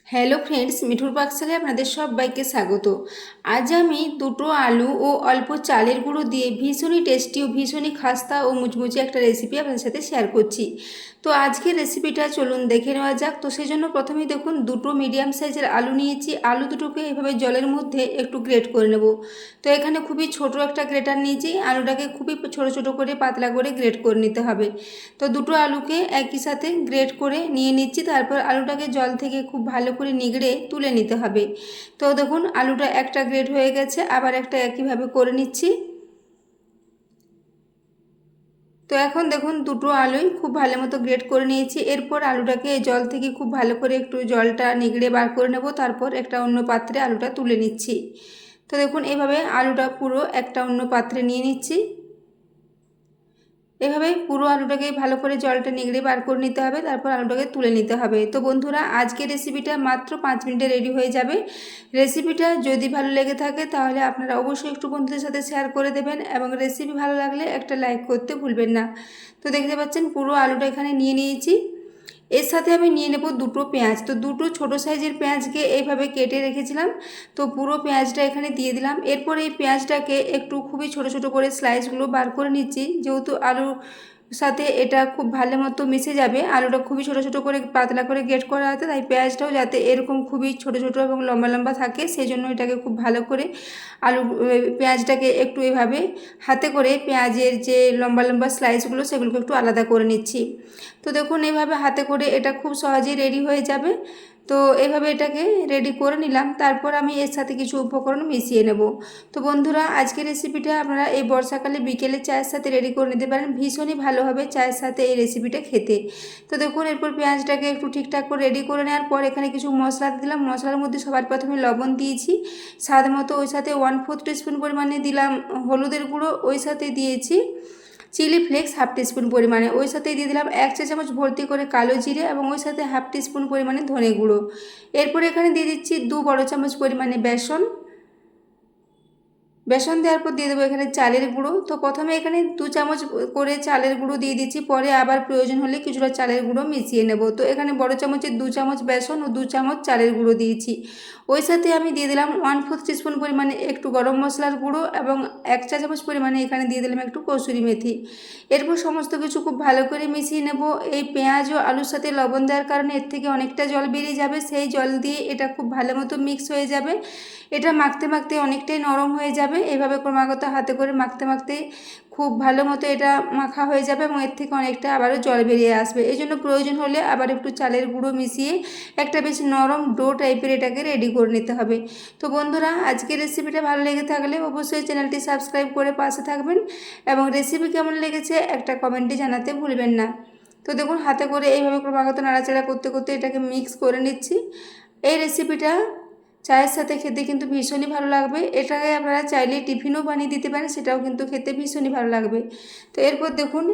Hello friends, মিঠুর পাকশালে আপনাদের সবাইকে স্বাগত। আজ আমি দুটো আলু ও অল্প চালের গুঁড়ো দিয়ে ভীষণই টেস্টি ও ভীষণই খাস্তা ও মুচমুচে একটা রেসিপি আপনাদের সাথে শেয়ার করছি। তো আজকের রেসিপিটা চলুন দেখে নেওয়া যাক। তো সেই জন্য প্রথমেই দেখুন দুটো মিডিয়াম সাইজের আলু নিয়েছি। আলু দুটোকে এভাবে জলের মধ্যে একটু গ্রেট করে নেব। তো এখানে খুবই ছোট একটা গ্রেটার নিয়েছি। আলুটাকে খুবই ছোট ছোট করে পাতলা করে গ্রেট করে নিতে হবে। তো দুটো আলুকে একই সাথে গ্রেট করে নিয়ে নিচ্ছি। তারপর আলুটাকে জল থেকে খুব ভালো করে নিগড়ে তুলে নিতে হবে। তো দেখুন আলুটা একটা গ্রেট হয়ে গেছে, আবার একটা একইভাবে করে নিচ্ছি। তো এখন দেখুন দুটো আলুই খুব ভালো মতো গ্রেট করে নিয়েছি। এরপর আলুটাকে জল থেকে খুব ভালো করে একটু জলটা নিগড়ে বার করে নেব। তারপর একটা অন্য পাত্রে আলুটা তুলে নিচ্ছি। তো দেখুন এভাবে আলুটা পুরো একটা অন্য পাত্রে নিয়ে নিচ্ছি। এভাবে পুরো আলুটাকে ভালো করে জলটা নিগড়ে বার করে নিতে হবে। তারপর আলুটাকে তুলে নিতে হবে। তো বন্ধুরা, আজকের রেসিপিটা মাত্র 5 মিনিটে রেডি হয়ে যাবে। রেসিপিটা যদি ভালো লেগে থাকে তাহলে আপনারা অবশ্যই একটু বন্ধুদের সাথে শেয়ার করে দেবেন, এবং রেসিপি ভালো লাগলে একটা লাইক করতে ভুলবেন না। তো দেখতে পাচ্ছেন পুরো আলুটা এখানে নিয়ে নিয়েছি। এর সাথে আমি নিয়ে নেব দুটো পেঁয়াজ। তো দুটো ছোট সাইজের পেঁয়াজকে এইভাবে কেটে রেখেছিলাম। তো পুরো পেঁয়াজটা এখানে দিয়ে দিলাম। এরপর এই পেঁয়াজটাকে একটু খুবই ছোট ছোট করে স্লাইসগুলো বার করে নিচ্ছি। যেহেতু আলুর সাথে এটা খুব ভালো মতো মিশে যাবে, আলুটা খুবই ছোট ছোট করে পাতলা করে গ্রেট করা আছে, তাই পেঁয়াজটাও যাতে এরকম খুবই ছোট ছোট এবং লম্বা লম্বা থাকে সেই জন্য এটাকে খুব ভালো করে আলু পেঁয়াজটাকে একটু এভাবে হাতে করে পেঁয়াজের যে লম্বা লম্বা স্লাইসগুলো সেগুলোকে একটু আলাদা করে নিচ্ছি। তো দেখুন এইভাবে হাতে করে এটা খুব সহজেই রেডি হয়ে যাবে। তো এইভাবে এটাকে রেডি করে নিলাম। তারপর আমি এর সাথে কিছু উপকরণ মিশিয়ে নেব। তো বন্ধুরা, আজকের রেসিপিটা আপনারা এই বর্ষাকালে বিকেলে চায়ের সাথে রেডি করে নিতে পারেন। ভীষণই ভালো হবে চায়ের সাথে এই রেসিপিটা খেতে। তো দেখুন এরপর পেঁয়াজটাকে একটু ঠিকঠাক করে রেডি করে নেওয়ার পর এখানে কিছু মশলা দিলাম। মশলার মধ্যে সবার প্রথমে লবণ দিয়েছি স্বাদ মতো, ওই সাথে 1/4 টিস্পুন পরিমাণে দিলাম হলুদের গুঁড়ো, ওই সাথে দিয়েছি চিলি ফ্লেক্স 1/2 টিস্পুন পরিমাণে, ওই সাথে দিয়ে দিলাম 1 চা চামচ ভর্তি করে কালো জিরে, এবং ওই সাথে 1/2 টিস্পুন পরিমাণে ধনে গুঁড়ো। এরপর এখানে দিয়ে দিচ্ছি 2 বড় চামচ পরিমাণে বেসন। বেসন দেওয়ার পর দিয়ে দেবো এখানে চালের গুঁড়ো। তো প্রথমে এখানে 2 চামচ করে চালের গুঁড়ো দিয়ে দিচ্ছি, পরে আবার প্রয়োজন হলে কিছুটা চালের গুঁড়ো মিশিয়ে নেব। তো এখানে বড় চামচের 2 চামচ বেসন ও 2 চামচ চালের গুঁড়ো দিয়েছি। ওই সাথে আমি দিয়ে দিলাম 1/4 টিস্পুন পরিমাণে একটু গরম মশলার গুঁড়ো, এবং 1 চা চামচ পরিমাণে এখানে দিয়ে দিলাম একটু কসুরি মেথি। এরপর সমস্ত কিছু খুব ভালো করে মিশিয়ে নেব। এই পেঁয়াজ ও আলুর সাথে লবণ দেওয়ার কারণে এর থেকে অনেকটা জল বেরিয়ে যাবে, সেই জল দিয়ে এটা খুব ভালো মতো মিক্স হয়ে যাবে। এটা মাখতে মাখতে অনেকটাই নরম হয়ে যাবে। এভাবে ক্রমাগত হাতে করে মাখতে মাখতে খুব ভালো মতো এটা মাখা হয়ে যাবে, এবং এর থেকে অনেকটা আবারও জল বেরিয়ে আসবে। এই জন্য প্রয়োজন হলে আবার একটু চালের গুঁড়ো মিশিয়ে একটা বেশ নরম ডো টাইপের এটাকে রেডি করে নিতে হবে। তো বন্ধুরা, আজকের রেসিপিটা ভালো লেগে থাকলে অবশ্যই চ্যানেলটি সাবস্ক্রাইব করে পাশে থাকবেন, এবং রেসিপি কেমন লেগেছে একটা কমেন্টে জানাতে ভুলবেন না। তো দেখুন হাতে করে এইভাবে ক্রমাগত নাড়াচাড়া করতে করতে এটাকে মিক্স করে নিচ্ছি। এই রেসিপিটা চায়ের সাথে খেতে কিন্তু ভীষণই ভালো লাগবে। এটাকে আপনারা চাইলে টিফিনও বানিয়ে দিতে পারেন, সেটাও কিন্তু খেতে ভীষণই ভালো লাগবে। তো এরপর দেখুন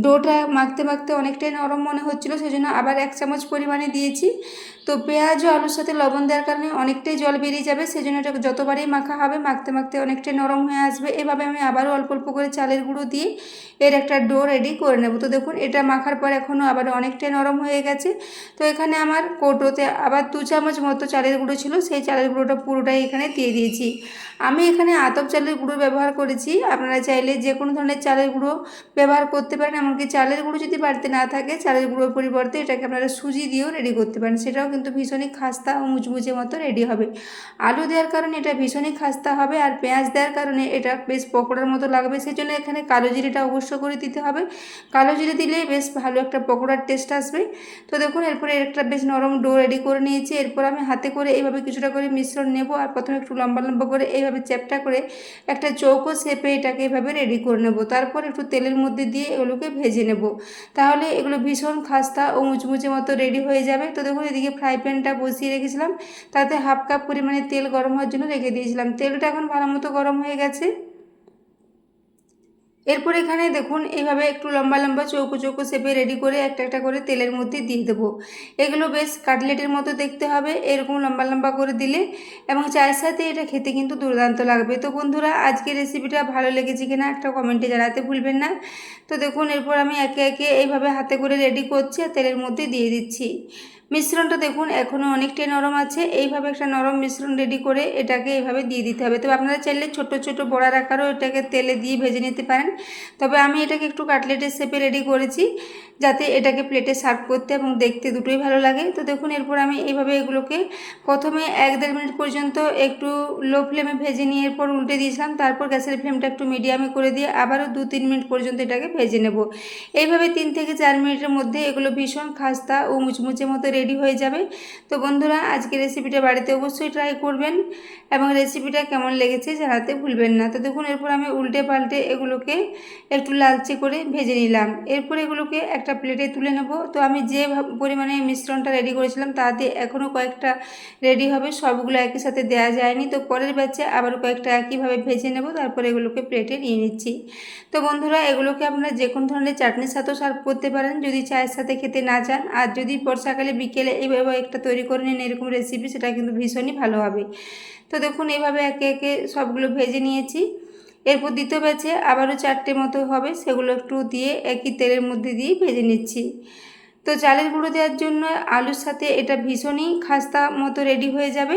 ডোটা মাখতে মাখতে অনেকটাই নরম মনে হচ্ছিলো, সেই জন্য আবার 1 চামচ পরিমাণে দিয়েছি। তো পেঁয়াজ ও আলুর সাথে লবণ দেওয়ার কারণে অনেকটাই জল বেরিয়ে যাবে, সেই জন্য এটা যতবারই মাখা হবে মাখতে মাখতে অনেকটাই নরম হয়ে আসবে। এভাবে আমি আবারও অল্প অল্প করে চালের গুঁড়ো দিয়ে এর একটা ডো রেডি করে নেব। তো দেখুন এটা মাখার পর এখনও আবার অনেকটাই নরম হয়ে গেছে। তো এখানে আমার কৌটোতে আবার 2 চামচ মতো চালের গুঁড়ো ছিল, সেই চালের গুঁড়োটা পুরোটাই এখানে দিয়ে দিয়েছি। আমি এখানে আতপ চালের গুঁড়ো ব্যবহার করেছি, আপনারা চাইলে যে কোনো ধরনের চালের গুঁড়ো ব্যবহার করতে পারেন। এমনকি চালের গুঁড়ো যদি বাড়িতে না থাকে, চালের গুঁড়োর পরিবর্তে এটাকে আপনারা সুজি দিয়েও রেডি করতে পারেন, সেটাও কিন্তু ভীষণই খাস্তা ও মুচমুচে মতো রেডি হবে। আলু দেওয়ার কারণে এটা ভীষণই খাস্তা হবে, আর পেঁয়াজ দেওয়ার কারণে এটা বেশ পকোড়ার মতো লাগবে, সেই জন্য এখানে কালো জিরেটা অবশ্য করে দিতে হবে। কালো জিরে দিলে বেশ ভালো একটা পকোড়ার টেস্ট আসবে। তো দেখুন এরপরে একটা বেশ নরম ডো রেডি করে নিয়েছি। এরপর আমি হাতে করে এইভাবে কিছুটা করে মিশ্রণ নেব, আর প্রথমে একটু লম্বা লম্বা করে এইভাবে চ্যাপটা করে একটা চৌকো শেপে এটাকে এইভাবে রেডি করে নেব। তারপর একটু তেলের মধ্যে দিয়ে এগুলোকে ভেজে নেব, তাহলে এগুলো ভীষণ খাস্তা ও মুচমুচে মতো রেডি হয়ে যাবে। তো দেখুন এদিকে ফ্রাই প্যানটা বসিয়ে রেখেছিলাম, তাতে 1/2 কাপ পরিমাণে তেল গরম হওয়ার জন্য রেখে দিয়েছিলাম। তেলটা এখন ভালো মতো গরম হয়ে গেছে। এরপর এখানে দেখুন এইভাবে একটু লম্বা লম্বা চৌকো চৌকো শেপে রেডি করে একটা একটা করে তেলের মধ্যে দিয়ে দেবো। এগুলো বেশ কাটলেটের মতো দেখতে হবে এরকম লম্বা লম্বা করে দিলে, এবং চায়ের সাথে এটা খেতে কিন্তু দুর্দান্ত লাগবে। তো বন্ধুরা, আজকের রেসিপিটা ভালো লেগেছে কিনা একটা কমেন্টে জানাতে ভুলবেন না। তো দেখুন এরপর আমি একে একে এইভাবে হাতে করে রেডি করছি আর তেলের মধ্যে দিয়ে দিচ্ছি। মিশ্রণটা দেখুন এখনও অনেকটাই নরম আছে। এইভাবে একটা নরম মিশ্রণ রেডি করে এটাকে এইভাবে দিয়ে দিতে হবে। তবে আপনারা চাইলে ছোট ছোট বড়ার আকারও এটাকে তেলে দিয়ে ভেজে নিতে পারেন। তবে আমি এটাকে একটু কাটলেটের শেপে রেডি করেছি, যাতে এটাকে প্লেটে সার্ভ করতে এবং দেখতে দুটোই ভালো লাগে। তো দেখুন এরপর আমি এইভাবে এগুলোকে প্রথমে 1-1.5 মিনিট পর্যন্ত একটু লো ফ্লেমে ভেজে নিয়ে এরপর উল্টে দিয়েছিলাম। তারপর গ্যাসের ফ্লেমটা একটু মিডিয়ামে করে দিয়ে আবারও 2-3 মিনিট পর্যন্ত এটাকে ভেজে নেব। এইভাবে 3 থেকে 4 মিনিটের মধ্যে এগুলো ভীষণ খাস্তা ও মুচমুচে মতো রেডি হয়ে যাবে। তো বন্ধুরা, আজকে রেসিপিটা বাড়িতে অবশ্যই ট্রাই করবেন এবং রেসিপিটা কেমন লেগেছে জানাতে ভুলবেন না। তো দেখুন এরপর আমি উল্টে পাল্টে এগুলোকে একটু লালচে করে ভেজে নিলাম। এরপর এগুলোকে একটা প্লেটে তুলে নেব। তো আমি যে পরিমাণে মিশ্রণটা রেডি করেছিলাম তাতে এখনও কয়েকটা রেডি হবে, সবগুলো একই সাথে দেওয়া যায়নি। তো পরের ব্যাচে আবার কয়েকটা একইভাবে ভেজে নেব, তারপর এগুলোকে প্লেটে নিয়ে নিচ্ছি। তো বন্ধুরা, এগুলোকে আপনারা যে কোনো ধরনের চাটনির সাথেও সার্ভ করতে পারেন যদি চায়ের সাথে খেতে না চান। আর যদি বর্ষাকালে বিকেলে এইভাবে একটা তৈরি করে নিন এরকম রেসিপি, সেটা কিন্তু ভীষণই ভালো হবে। তো দেখুন এইভাবে একে একে সবগুলো ভেজে নিয়েছি। এরপর দ্বিতীয় ব্যাচে আবারও 4টে মতো হবে, সেগুলো একটু দিয়ে একই তেলের মধ্যে দিয়ে ভেজে নিচ্ছি। তো চালের গুঁড়ো দেওয়ার জন্য আলুর সাথে এটা ভীষণই খাস্তা মতো রেডি হয়ে যাবে।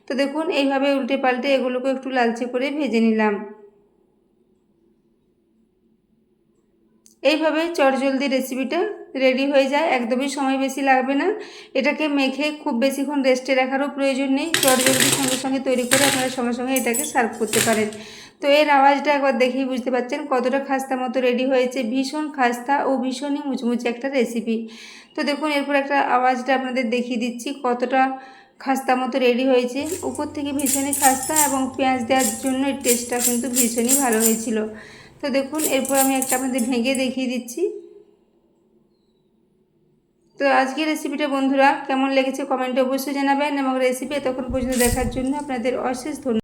তো দেখুন এইভাবে উল্টে পাল্টে এগুলোকে একটু লালচে করে ভেজে নিলাম। এইভাবে চটজলদি রেসিপিটা রেডি হয়ে যায়, একদমই সময় বেশি লাগবে না। এটাকে মেখে খুব বেশিক্ষণ রেস্টে রাখারও প্রয়োজন নেই, চটজলদি সঙ্গে সঙ্গে তৈরি করে আপনারা সঙ্গে সঙ্গে এটাকে সার্ভ করতে পারেন। তো এর আওয়াজটা একবার দেখেই বুঝতে পারছেন কতটা খাস্তা মতো রেডি হয়েছে, ভীষণ খাস্তা ও ভীষণই মুচমুচে একটা রেসিপি। তো দেখুন এরপর একটা আওয়াজটা আপনাদের দেখিয়ে দিচ্ছি কতটা খাস্তা মতো রেডি হয়েছে। উপর থেকে ভীষণই খাস্তা এবং পেঁয়াজ দেওয়ার জন্য এর টেস্টটা কিন্তু ভীষণই ভালো হয়েছিল। তো দেখুন এরপর আমি একটা আপনাদের ভেঙে দেখিয়ে দিচ্ছি। তো আজকের রেসিপিটা বন্ধুরা কেমন লেগেছে কমেন্টে অবশ্যই জানাবেন এবং রেসিপি এতক্ষণ পর্যন্ত দেখার জন্য আপনাদের অশেষ ধন্যবাদ।